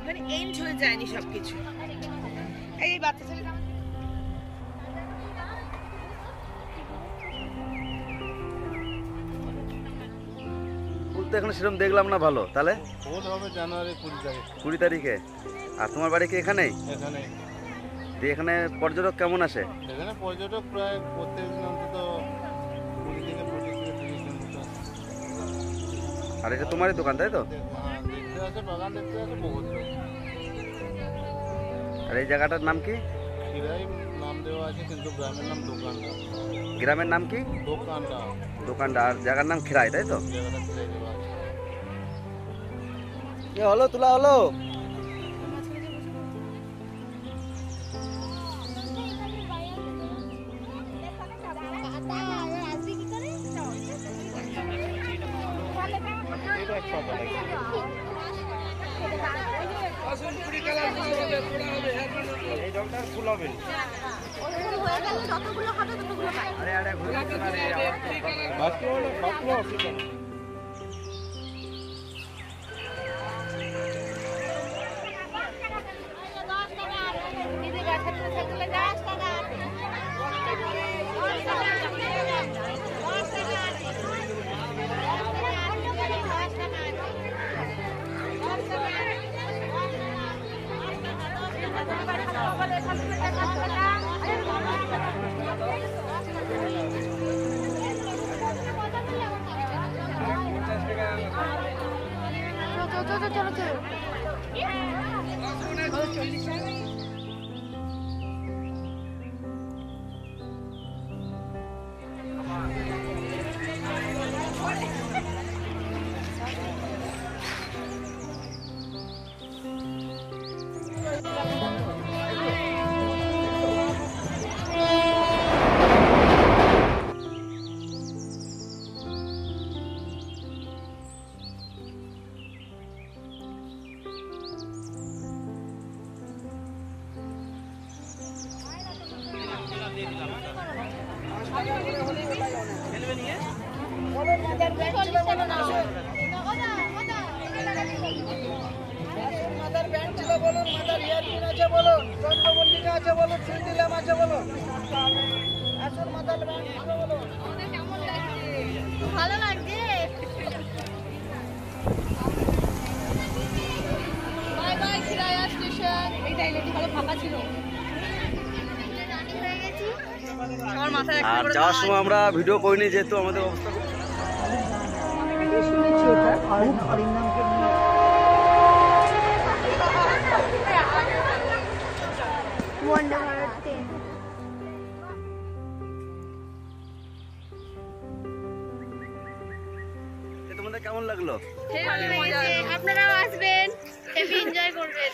মানে এন্ড হয়ে যায়নি সবকিছু। এই বাচ্চা ছেলে এখন সেরকম দেখলাম না। ভালো তাহলে ফুল হবে জানুয়ারি 20 তারিখ। 20 তারিখে। আর তোমার বাড়ি কি এখানেই? এখানে। দিয়ে এখানে পর্যটক কেমন আসে? এখানে পর্যটক প্রায় প্রত্যেকদিন অন্তত 20 থেকে 25 থেকে 30 জন মতো আসে। আর এটা তোমারই দোকান তাই তো? দেখতে আসে, বাগান দেখতে আসে বহুত লোক। আর এই জায়গাটার নাম কি? খিরাই নাম দেওয়া আছে, কিন্তু গ্রামের নাম দোকানটা। গ্রামের নাম কি? দোকানটা। দোকানটা। আর জায়গার নাম খিরাই তাই তো? জায়গাটা খিরাই দেওয়া আছে। এ হলো, তোলা হলো। ভালো লাগছে। Bye bye Khiraiya station. এই ডাইলেটি ভালো ফাঁকা ছিল। আর যাওয়ার সময় আমরা ভিডিও করিনি যেহেতু আমাদের অবস্থা শুনেছি এটা তোমাদের কেমন লাগলো? আপনারাও আসবেন, হেভি এনজয় করবেন।